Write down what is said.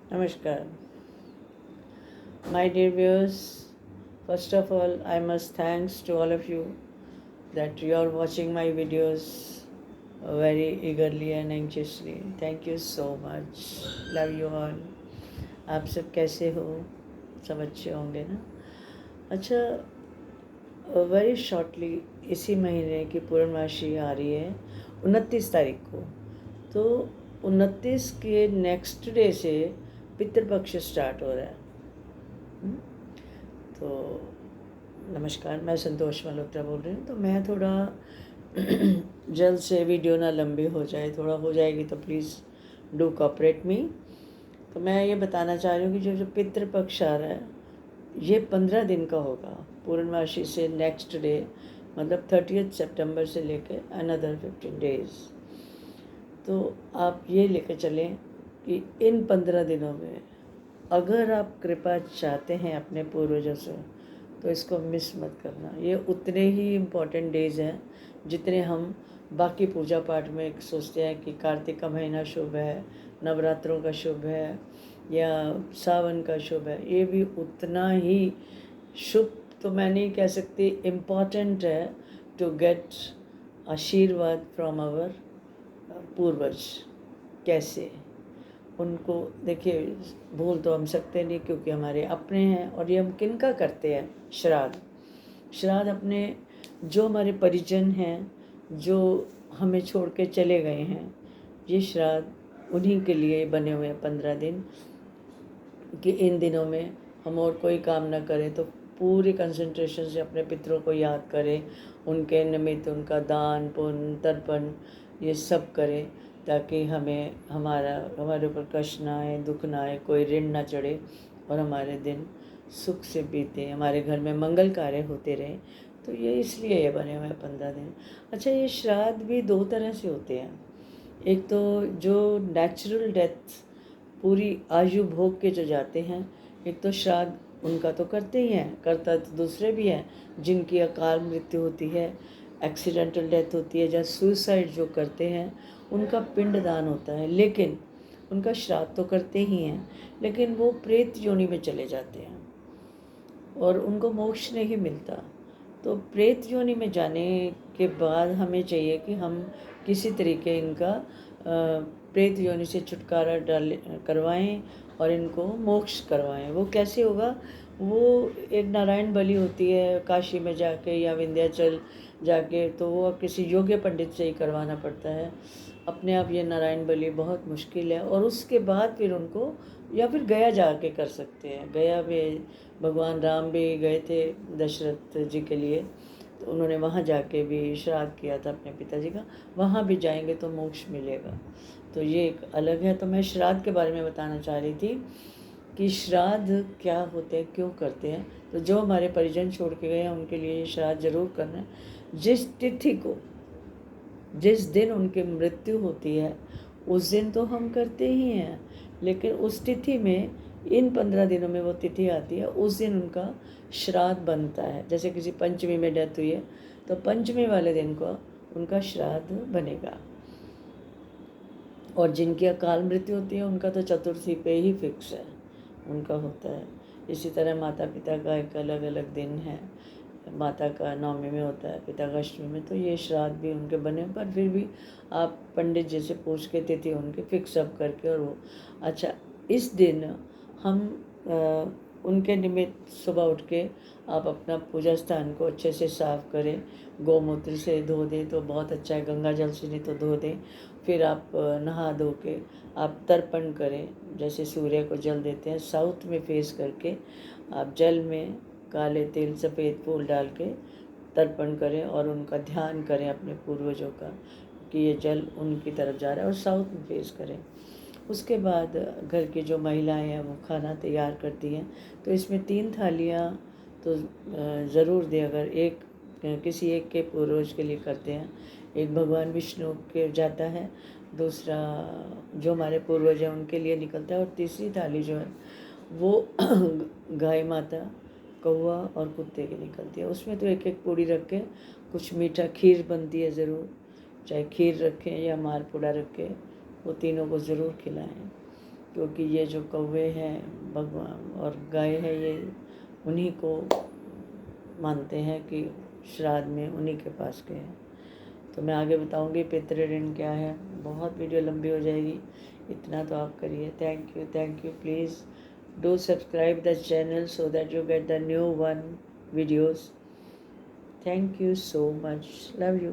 Namaskar. My dear viewers, first of all, I must thanks to all of you that you are watching my videos very eagerly and anxiously. Thank you so much. Love you all. आप सब कैसे हो? सब अच्छे होंगे ना? अच्छा, very shortly इसी महीने की पूर्णमासी आ रही है 29 तारीख को। तो 29 के नेक्स्ट डे से पितृपक्ष स्टार्ट हो रहा है। तो नमस्कार, मैं संतोष मल्होत्रा बोल रही हूँ। तो मैं थोड़ा जल्द से वीडियो ना लंबी हो जाए, थोड़ा हो जाएगी तो प्लीज़ डू कोऑपरेट मी। तो मैं ये बताना चाह रही हूँ कि जो पितृपक्ष आ रहा है ये 15 दिन का होगा। पूर्णमासी से नेक्स्ट डे मतलब 30 सितंबर से लेके अनदर 15 डेज। तो आप ये लेकर चलें कि इन 15 दिनों में अगर आप कृपा चाहते हैं अपने पूर्वजों से तो इसको मिस मत करना। ये उतने ही इम्पोर्टेंट डेज़ हैं जितने हम बाकी पूजा पाठ में सोचते हैं कि कार्तिक का महीना शुभ है, नवरात्रों का शुभ है या सावन का शुभ है। ये भी उतना ही शुभ तो मैं नहीं कह सकती, इम्पॉर्टेंट है टू गेट आशीर्वाद फ्रॉम आवर पूर्वज। कैसे उनको देखिए, भूल तो हम सकते नहीं क्योंकि हमारे अपने हैं। और ये हम किन का करते हैं? श्राद्ध। श्राद्ध अपने जो हमारे परिजन हैं, जो हमें छोड़ के चले गए हैं, ये श्राद्ध उन्हीं के लिए बने हुए हैं 15 दिन। कि इन दिनों में हम और कोई काम ना करें तो पूरी कंसंट्रेशन से अपने पितरों को याद करें, उनके निमित्त उनका दान पुण्य तर्पण ये सब करें, ताकि हमारे ऊपर कष्ट ना आए, दुख ना आए, कोई ऋण ना चढ़े और हमारे दिन सुख से बीते, हमारे घर में मंगल कार्य होते रहें। तो ये इसलिए ये बने हुए हैं 15 दिन। अच्छा, ये श्राद्ध भी 2 तरह से होते हैं। एक तो जो नेचुरल डेथ पूरी आयु भोग के जो जाते हैं, एक तो श्राद्ध उनका तो करते ही हैं, करता तो दूसरे भी हैं जिनकी अकाल मृत्यु होती है, एक्सीडेंटल डेथ होती है, या सुसाइड जो करते हैं उनका पिंडदान होता है। लेकिन उनका श्राद्ध तो करते ही हैं, लेकिन वो प्रेत योनि में चले जाते हैं और उनको मोक्ष नहीं मिलता। तो प्रेत योनि में जाने के बाद हमें चाहिए कि हम किसी तरीके इनका प्रेत योनि से छुटकारा करवाएं और इनको मोक्ष करवाएं। वो कैसे होगा? वो एक नारायण बलि होती है काशी में जाके या विंध्याचल जाके, तो वो किसी योग्य पंडित से ही करवाना पड़ता है। अपने आप ये नारायण बलि बहुत मुश्किल है। और उसके बाद फिर उनको या फिर गया जाके कर सकते हैं। गया में भगवान राम भी गए थे दशरथ जी के लिए, तो उन्होंने वहाँ जाके भी श्राद्ध किया था अपने पिताजी का। वहाँ भी जाएंगे तो मोक्ष मिलेगा। तो ये एक अलग है। तो मैं श्राद्ध के बारे में बताना चाह रही थी कि श्राद्ध क्या होते हैं, क्यों करते हैं। तो जो हमारे परिजन छोड़ के गए हैं उनके लिए ये श्राद्ध जरूर करना है। जिस तिथि को, जिस दिन उनकी मृत्यु होती है उस दिन तो हम करते ही हैं, लेकिन उस तिथि में इन 15 दिनों में वो तिथि आती है, उस दिन उनका श्राद्ध बनता है। जैसे किसी पंचमी में डेथ हुई है तो पंचमी वाले दिन को उनका श्राद्ध बनेगा। और जिनकी अकाल मृत्यु होती है उनका तो चतुर्थी पे ही फिक्स है, उनका होता है। इसी तरह माता पिता का एक अलग अलग दिन है। माता का नवमी में होता है, पिता का अष्टमी में। तो ये श्राद्ध भी उनके बने, पर फिर भी आप पंडित जी से पूछ के तिथि उनके फिक्स अप करके और वो। अच्छा, इस दिन हम उनके निमित्त सुबह उठ के आप अपना पूजा स्थान को अच्छे से साफ़ करें, गौमूत्र से धो दें तो बहुत अच्छा है, गंगा जल से नहीं तो धो दें। फिर आप नहा धो के आप तर्पण करें। जैसे सूर्य को जल देते हैं साउथ में फेस करके, आप जल में काले तिल सफ़ेद फूल डाल के तर्पण करें और उनका ध्यान करें अपने पूर्वजों का कि ये जल उनकी तरफ जा रहा है, और साउथ में फेस करें। उसके बाद घर की जो महिलाएं हैं वो खाना तैयार करती हैं। तो इसमें 3 थालियाँ तो ज़रूर दें। अगर एक किसी एक के पूर्वज के लिए करते हैं, एक भगवान विष्णु के जाता है, दूसरा जो हमारे पूर्वज हैं उनके लिए निकलता है, और तीसरी थाली जो है वो गाय माता, कौवा और कुत्ते की निकलती है। उसमें तो एक एक पूड़ी रख के कुछ मीठा खीर बनती है ज़रूर, चाहे खीर रखें या मालपुड़ा रखें, वो तीनों को ज़रूर खिलाएं। क्योंकि ये जो कौवे हैं भगवान और गाय है, ये उन्हीं को मानते हैं कि श्राद्ध में उन्हीं के पास गए हैं। तो मैं आगे बताऊंगी पितृ ऋण क्या है। बहुत वीडियो लंबी हो जाएगी, इतना तो आप करिए। Thank you. Please do subscribe the channel so that you get the new one videos. Thank you so much. Love you.